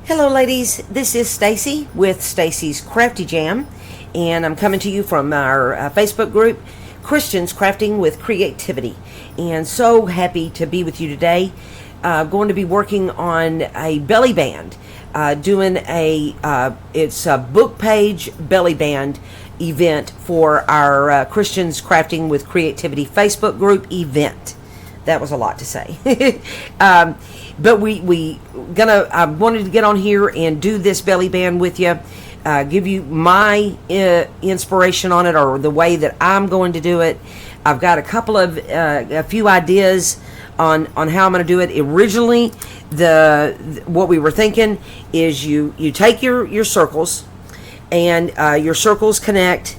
Hello ladies, this is Stacy with Stacy's Crafty Jam, and I'm coming to you from our Facebook group, Christians Crafting with Creativity, and so happy to be with you today. Going to be working on a belly band, doing it's a book page belly band event for our Christians Crafting with Creativity Facebook group event. That was a lot to say. But I wanted to get on here and do this belly band with you, give you my inspiration on it, or the way that I'm going to do it. I've got a few ideas on how I'm going to do it. Originally, what we were thinking is you take your circles, and your circles connect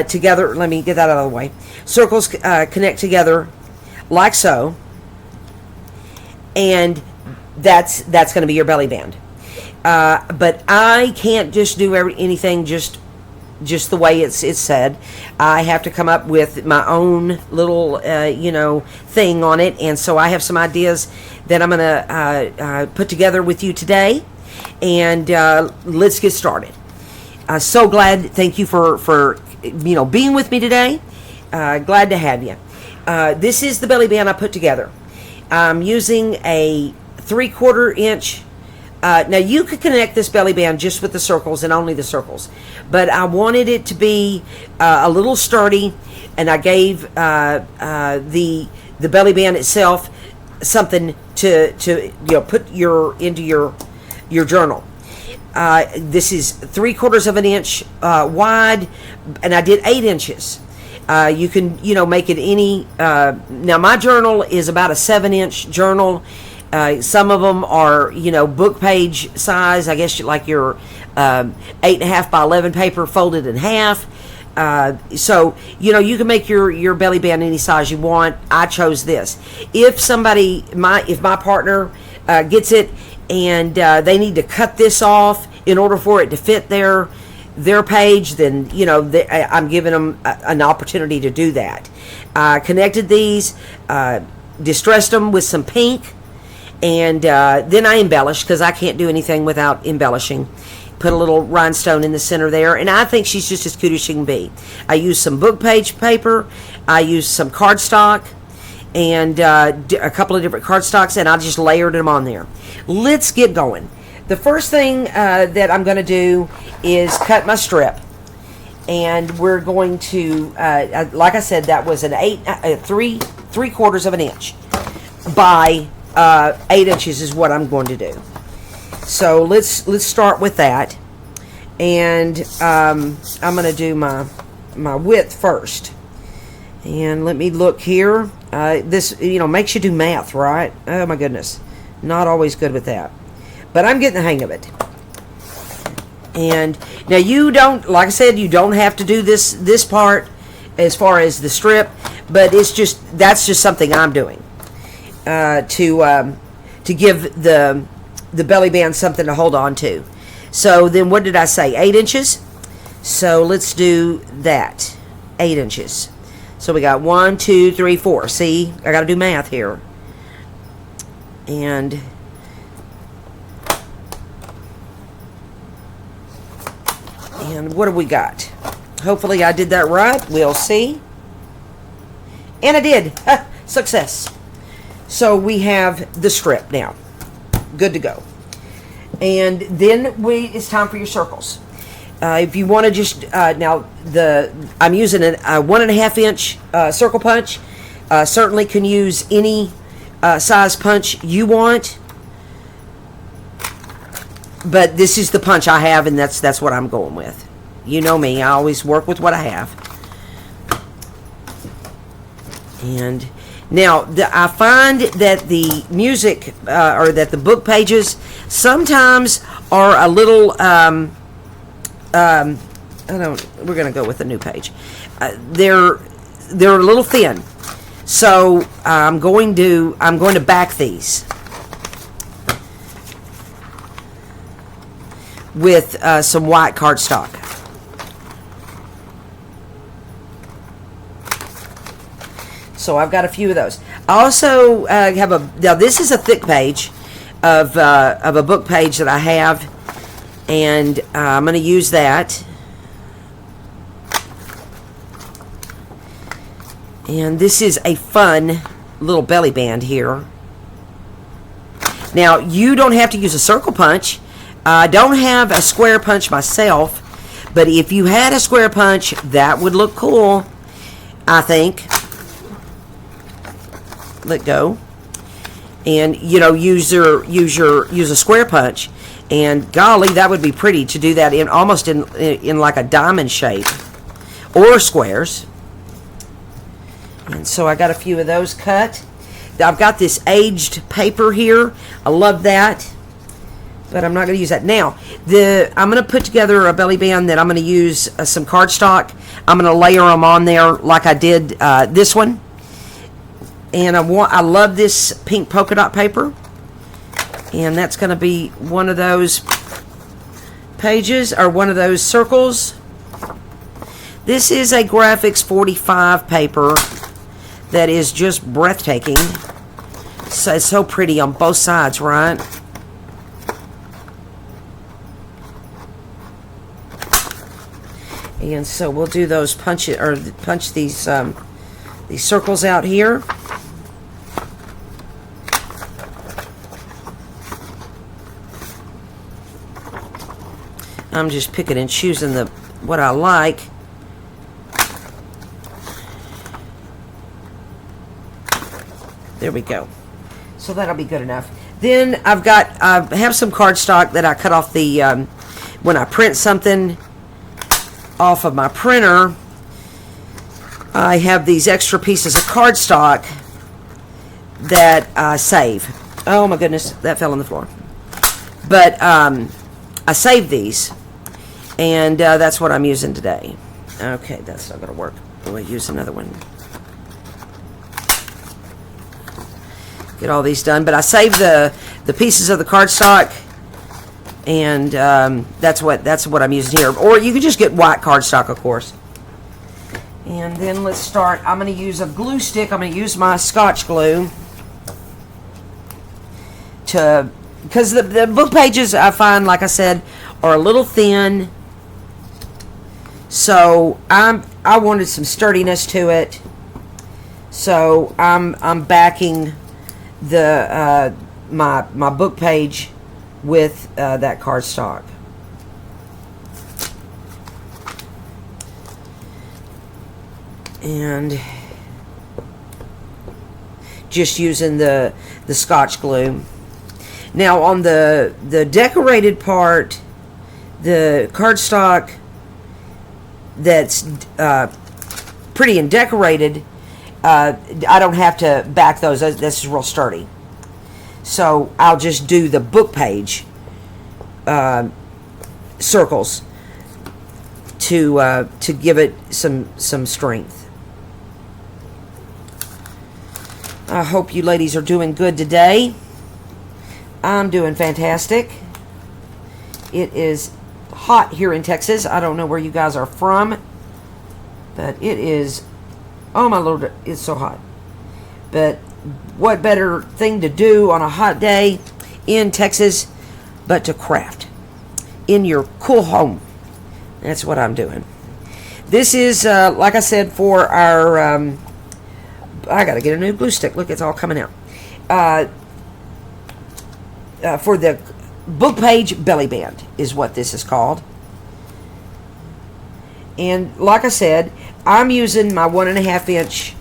together. Let me get that out of the way. Circles connect together like so, and that's going to be your belly band. But I can't just do anything just the way it's said. I have to come up with my own little thing on it, and so I have some ideas that I'm going to put together with you today, and let's get started. So glad. Thank you for being with me today. Glad to have you. This is the belly band I put together. I'm using a 3/4 inch. Now you could connect this belly band just with the circles and only the circles, but I wanted it to be a little sturdy, and I gave the belly band itself something to put into your journal. This is 3/4 of an inch wide, and I did 8 inches. You can, make it any. Now, my journal is about a 7-inch journal. Some of them are, book page size. I guess like your 8.5 by 11 paper folded in half. So, you can make your belly band any size you want. I chose this. If my partner gets it and they need to cut this off in order for it to fit their page, then I'm giving them an opportunity to do that. I connected these, distressed them with some pink, and then I embellished, because I can't do anything without embellishing. Put a little rhinestone in the center there, and I think she's just as cute as she can be. I used some book page paper, I used some cardstock, and a couple of different cardstocks, and I just layered them on there. Let's get going. The first thing that I'm going to do is cut my strip, and we're going to, like I said, that was an 3/4 of an inch by 8 inches is what I'm going to do. So let's start with that, and I'm going to do my width first. And let me look here. This makes you do math, right? Oh my goodness, not always good with that. But I'm getting the hang of it. And now like I said, you don't have to do this part as far as the strip, but that's just something I'm doing to give the belly band something to hold on to. So then what did I say? 8 inches. So let's do that. 8 inches. So we got 1, 2, 3, 4. See, I got to do math here. And what have we got? Hopefully I did that right. We'll see. And I did. Success. So we have the strip now. Good to go. And then it's time for your circles. If you want to just I'm using a 1.5 inch circle punch. Certainly can use any size punch you want. But this is the punch I have, and that's what I'm going with. You know me, I always work with what I have. And now I find that the music or that the book pages sometimes are a little we're going to go with a new page. They're a little thin. So I'm going to back these with some white cardstock. So I've got a few of those. I also have now this is a thick page. of a book page that I have, and I'm going to use that. And this is a fun little belly band here. Now, you don't have to use a circle punch. I don't have a square punch myself, but if you had a square punch, that would look cool, I think. Let go. And, you know, use a square punch. And golly, that would be pretty to do that in almost in like a diamond shape, or squares. And so I got a few of those cut. I've got this aged paper here. I love that, but I'm not going to use that now. I'm going to put together a belly band that I'm going to use some cardstock. I'm going to layer them on there like I did this one. And I love this pink polka dot paper, and that's going to be one of those pages, or one of those circles. This is a Graphics 45 paper that is just breathtaking. So it's so pretty on both sides, right? And so we'll do those punch these circles out here. I'm just picking and choosing what I like. There we go. So that'll be good enough. Then I have some cardstock that I cut off when I print something off of my printer. I have these extra pieces of cardstock that I save. Oh my goodness, that fell on the floor. But I save these, and that's what I'm using today. Okay, that's not going to work. We'll use another one. Get all these done, but I save the pieces of the cardstock, and that's what I'm using here. Or you can just get white cardstock, of course. And then let's start. I'm going to use a glue stick. I'm going to use my Scotch glue because the book pages, I find, like I said, are a little thin. So I wanted some sturdiness to it. So I'm backing my book page with that cardstock. And just using the Scotch glue. Now on the decorated part, the cardstock that's pretty and decorated, I don't have to back those. This is real sturdy. So I'll just do the book page circles to give it some strength. I hope you ladies are doing good today. I'm doing fantastic. It is hot here in Texas. I don't know where you guys are from, but it is, oh my Lord, it's so hot. But what better thing to do on a hot day in Texas but to craft in your cool home. That's what I'm doing. This is, like I said, for our, I got to get a new glue stick. Look, it's all coming out. For the book page belly band is what this is called. And like I said, I'm using my 1.5 inch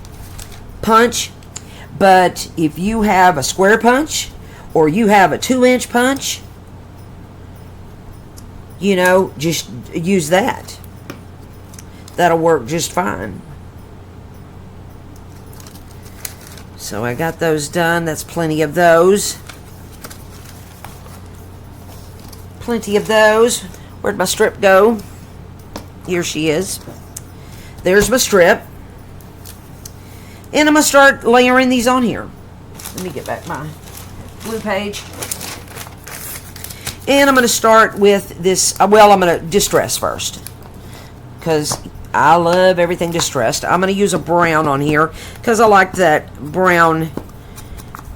punch, but if you have a square punch or you have a 2 inch punch, you know, just use that. That'll work just fine. So I got those done. That's plenty of those. Plenty of those. Where'd my strip go? Here she is. There's my strip. And I'm going to start layering these on here. Let me get back my blue page. And I'm going to start with this. Well, I'm going to distress first, because I love everything distressed. I'm going to use a brown on here because I like that brown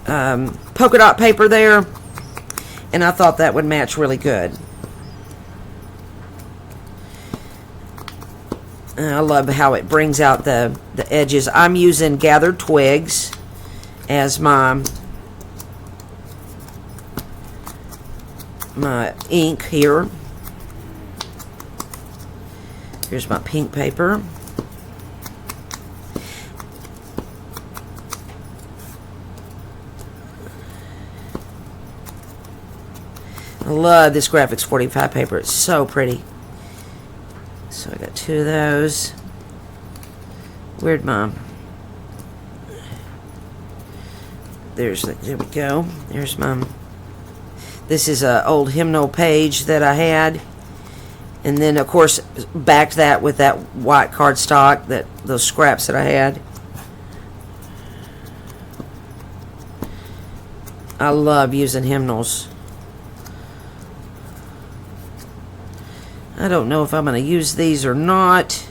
polka dot paper there. and I thought that would match really good. And I love how it brings out the edges. I'm using gathered twigs as my ink here. Here's my pink paper. I love this Graphics 45 paper. It's so pretty. So I got 2 of those. Where'd my... there we go. There's my... this is an old hymnal page that I had. And then, of course, backed that with that white cardstock, those scraps that I had. I love using hymnals. I don't know if I'm going to use these or not.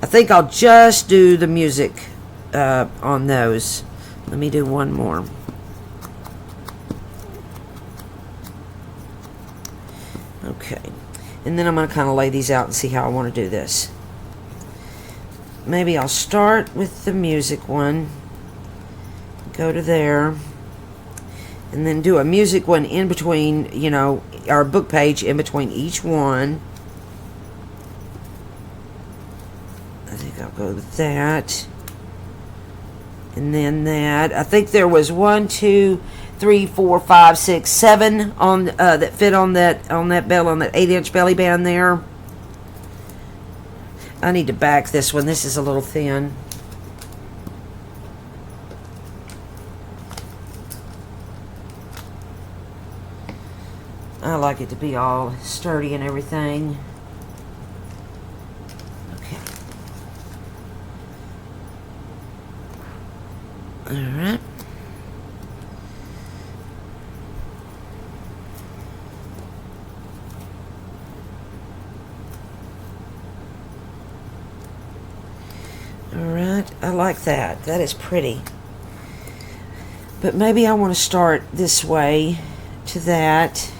I think I'll just do the music on those. Let me do one more. Okay. And then I'm going to kind of lay these out and see how I want to do this. Maybe I'll start with the music one. Go to there. And then do a music one in between, you know, our book page in between each one. I think I'll go with that. And then that. I think there was 1, 2, 3, 4, 5, 6, 7 on that fit on that bell, on that 8-inch belly band there. I need to back this one. This is a little thin. I like it to be all sturdy and everything. Okay. All right. All right. I like that. That is pretty. But maybe I want to start this way to that.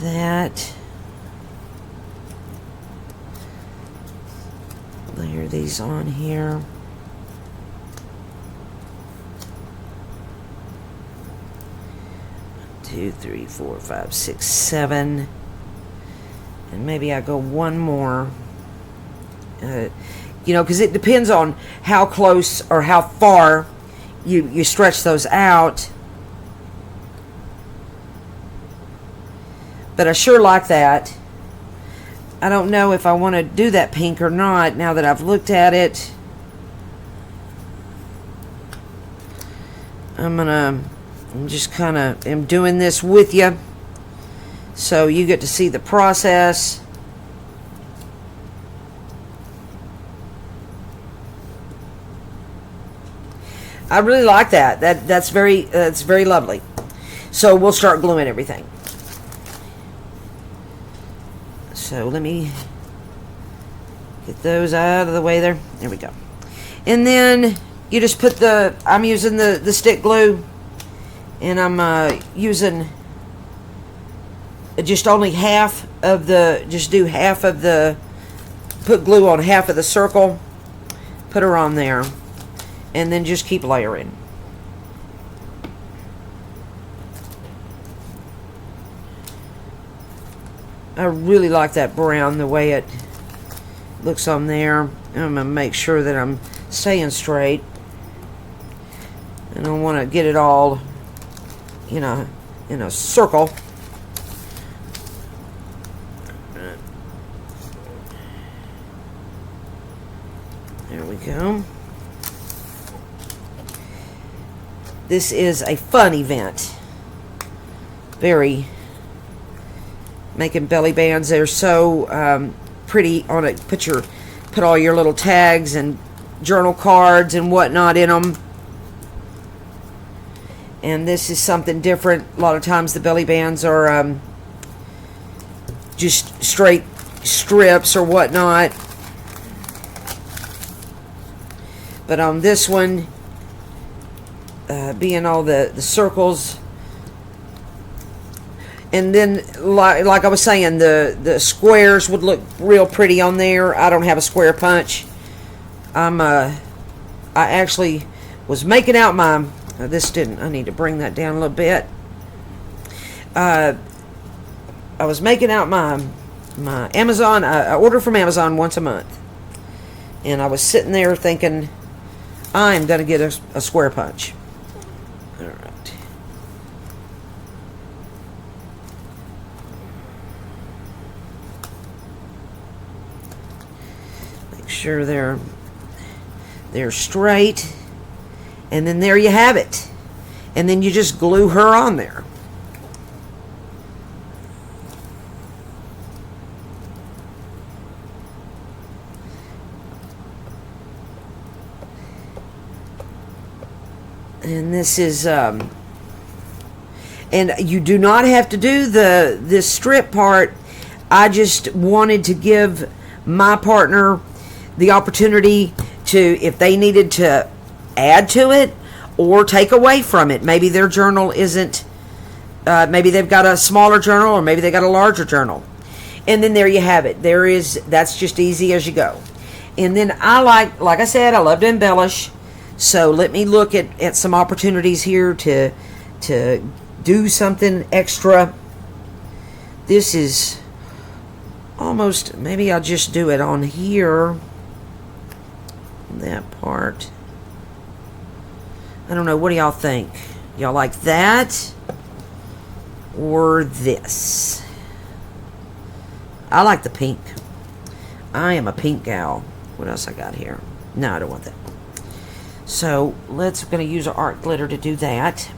That. Layer these on here. Two, 3, 4, 5, 6, 7. And maybe I go one more. You know, because it depends on how close or how far you stretch those out. But I sure like that. I don't know if I want to do that pink or not now that I've looked at it. I'm just kind of am doing this with you so you get to see the process. I really like that. That's very lovely. So we'll start gluing everything. So let me get those out of the way there. There we go. And then you just put I'm using the stick glue, and I'm using just only half of do half of put glue on half of the circle, put her on there, and then just keep layering. I really like that brown, the way it looks on there. I'm going to make sure that I'm staying straight. And I want to get it all, you know, in a circle. There we go. This is a fun event. Very... making belly bands. They're so pretty on it. Put all your little tags and journal cards and whatnot in them. And this is something different. A lot of times the belly bands are just straight strips or whatnot. But on this one, being all the circles, and then like I was saying, the squares would look real pretty on there. I don't have a square punch. I actually was making out my, this didn't, I need to bring that down a little bit. I was making out my Amazon, I order from Amazon once a month. And I was sitting there thinking, I'm going to get a square punch. All right. Make sure they're straight. And then there you have it. And then you just glue her on there. And this is, and you do not have to do this strip part. I just wanted to give my partner the opportunity to, if they needed to add to it or take away from it. Maybe their journal isn't, maybe they've got a smaller journal, or maybe they got a larger journal. And then there you have it. That's just easy as you go. And then I like I said, I love to embellish. So let me look at some opportunities here to do something extra. This is almost, maybe I'll just do it on here. That part. I don't know, what do y'all think? Y'all like that? Or this? I like the pink. I am a pink gal. What else I got here? No, I don't want that. So we're going to use our art glitter to do that.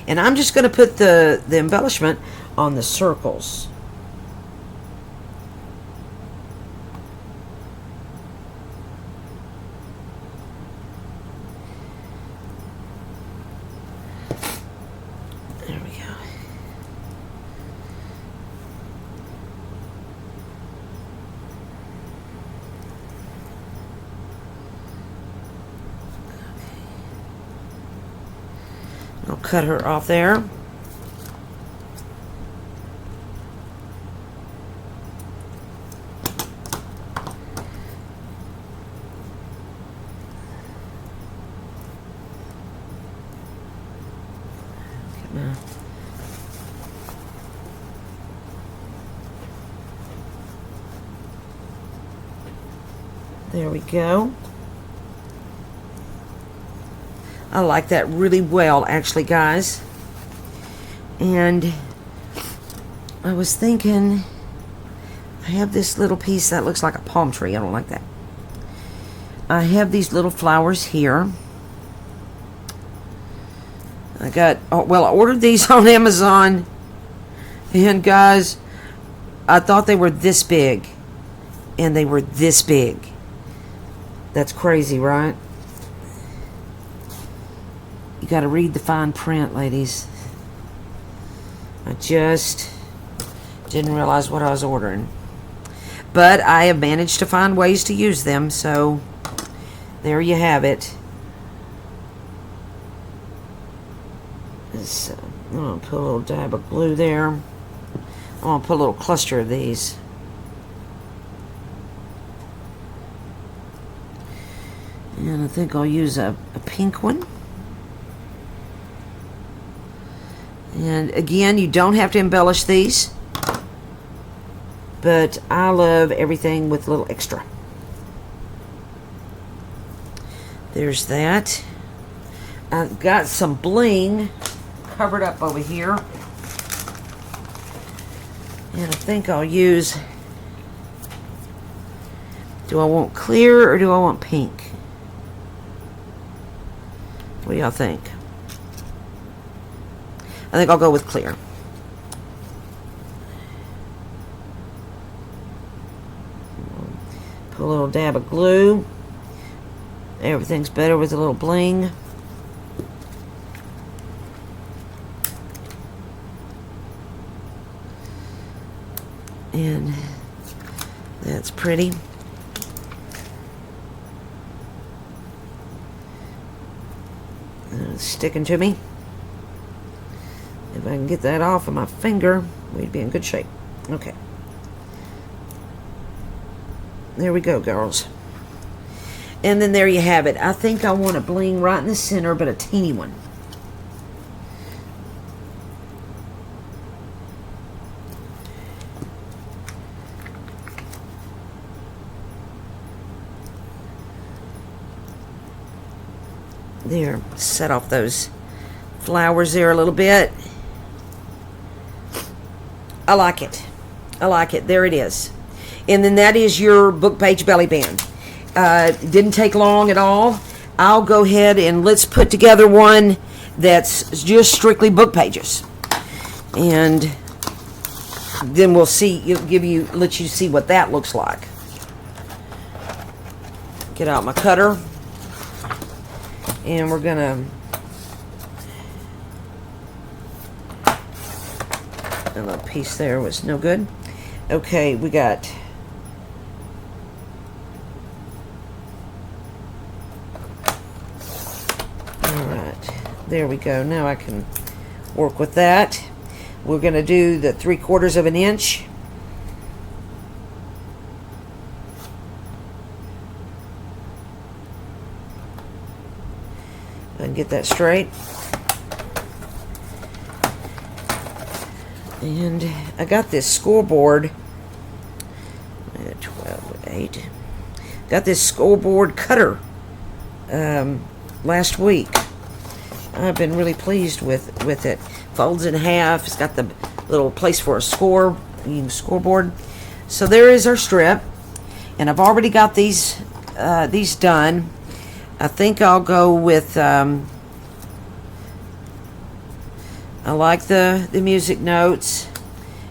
And I'm just going to put the embellishment on the circles. There we go. I'll cut her off there. There we go. I like that really well, actually, guys. And I was thinking, I have this little piece that looks like a palm tree. I don't like that. I have these little flowers here. I ordered these on Amazon. And guys, I thought they were this big. And they were this big. That's crazy, right? You got to read the fine print, ladies. I just didn't realize what I was ordering. But I have managed to find ways to use them, so there you have it. I'm going to put a little dab of glue there. I'm going to put a little cluster of these. And I think I'll use a pink one. And again, you don't have to embellish these. But I love everything with a little extra. There's that. I've got some bling covered up over here. And I think I'll use... Do I want clear or do I want pink? What do y'all think? I think I'll go with clear. Put a little dab of glue. Everything's better with a little bling. And that's pretty. It's sticking to me. If I can get that off of my finger, we'd be in good shape. Okay. There we go, girls. And then there you have it. I think I want a bling right in the center, but a teeny one. There, set off those flowers there a little bit. I like it. I like it. There it is. And then that is your book page belly band. It didn't take long at all. I'll go ahead and let's put together one that's just strictly book pages. And then we'll see, let you see what that looks like. Get out my cutter. And we're gonna a little piece there was no good. Okay, we got alright, there we go. Now I can work with that. We're gonna do the 3/4 of an inch. And get that straight. And I got this scoreboard 12/8. Got this scoreboard cutter last week. I've been really pleased with it. Folds in half. It's got the little place for a scoreboard. So there is our strip, and I've already got these done. I think I'll go with, I like the music notes,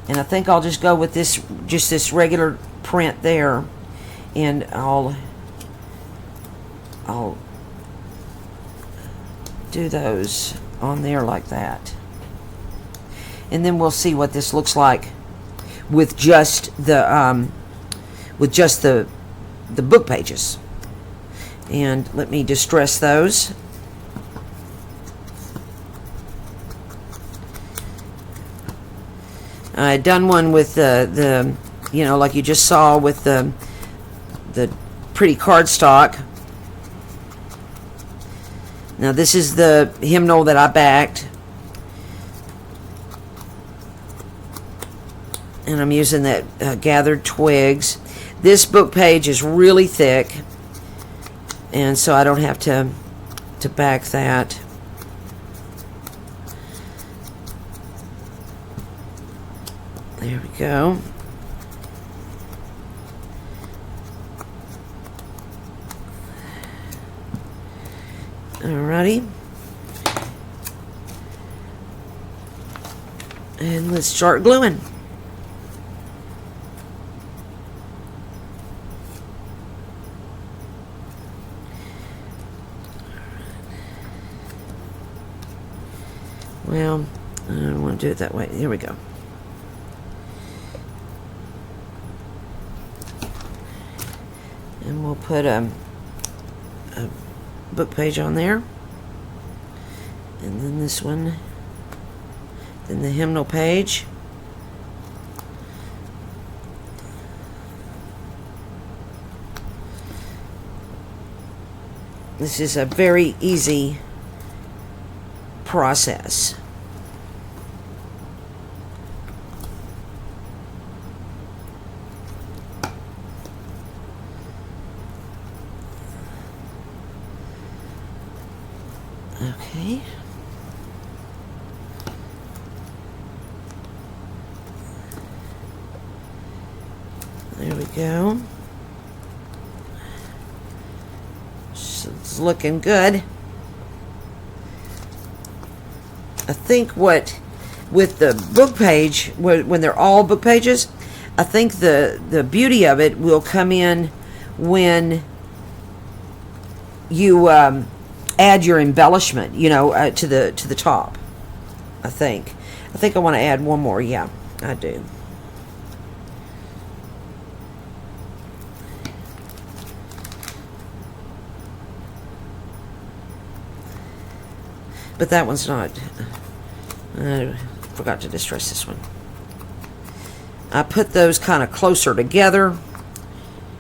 and I think I'll just go with this regular print there, and I'll do those on there like that. And then we'll see what this looks like with just the book pages. And let me distress those. I had done one with the like you just saw with the pretty cardstock. Now this is the hymnal that I backed, and I'm using that gathered twigs. This book page is really thick, and so I don't have to back that. There we go. Alrighty. And let's start gluing. Well, I don't want to do it that way. Here we go. And we'll put a book page on there. And then this one. Then the hymnal page. This is a very easy process. Okay. There we go. So it's looking good. I think with the book page, when they're all book pages, I think the beauty of it will come in when you add your embellishment, to the top. I think I want to add one more. Yeah, I do. but that one's not. I forgot to distress this one. I put those kind of closer together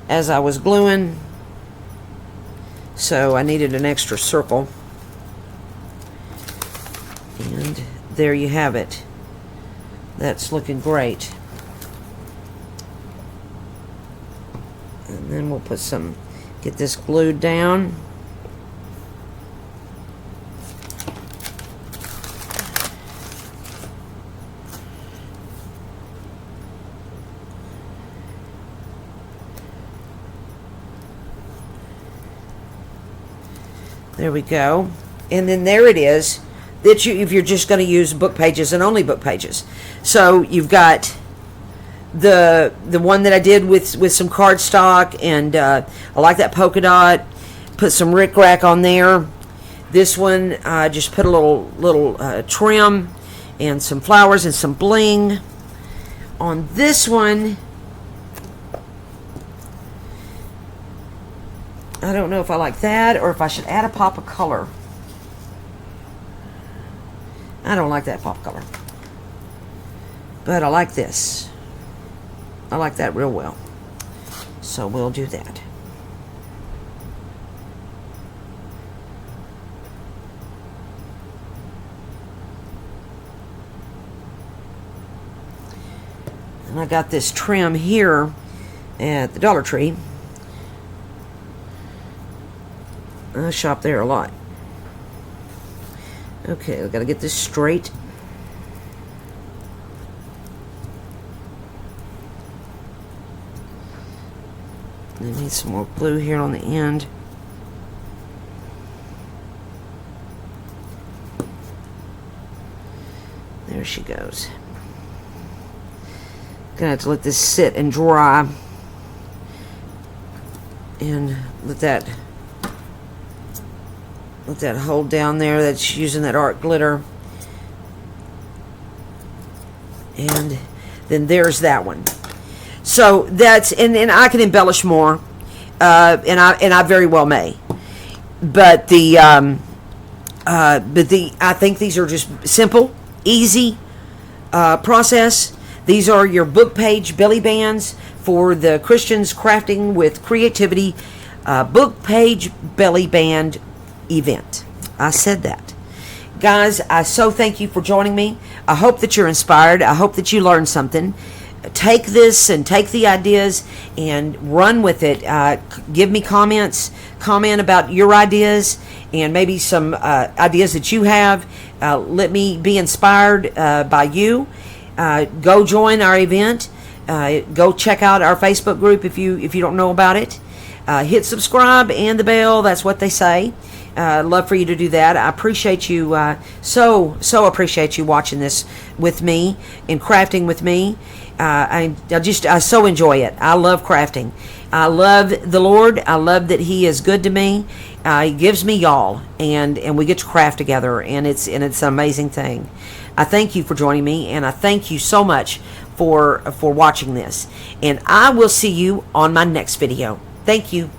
as I was gluing, so I needed an extra circle. And there you have it. That's looking great. And then we'll put some, get this glued down. There we go. And then there it is, that you, if you're just going to use book pages and only book pages. So you've got the one that I did with some cardstock, and I like that polka dot. Put some rickrack on there. This one I just put a little trim and some flowers and some bling. On this one, I don't know if I like that or if I should add a pop of color. I don't like that pop color, but I like this. I like that real well, so we'll do that. And I got this trim here at the Dollar Tree. I shop there a lot. Okay, I've got to get this straight. I need some more glue here on the end. There she goes. Gonna have to let this sit and dry, and let that hold down there. That's using that art glitter. And then there's that one. So that's, and I can embellish more, and I very well may. But I think these are just simple, easy process. These are your book page belly bands for the Christians Crafting with Creativity book page belly band event. I said that. Guys, I so thank you for joining me. I hope that you're inspired. I hope that you learned something. Take this and take the ideas and run with it. Give me comments. Comment about your ideas and maybe some ideas that you have. Let me be inspired by you. Go join our event. Go check out our Facebook group if you don't know about it. Hit subscribe and the bell. That's what they say. Love for you to do that. I appreciate you, so appreciate you watching this with me and crafting with me. I so enjoy it. I love crafting. I love the Lord. I love that He is good to me. He gives me y'all, and we get to craft together, and it's an amazing thing. I thank you for joining me, and I thank you so much for watching this. And I will see you on my next video. Thank you.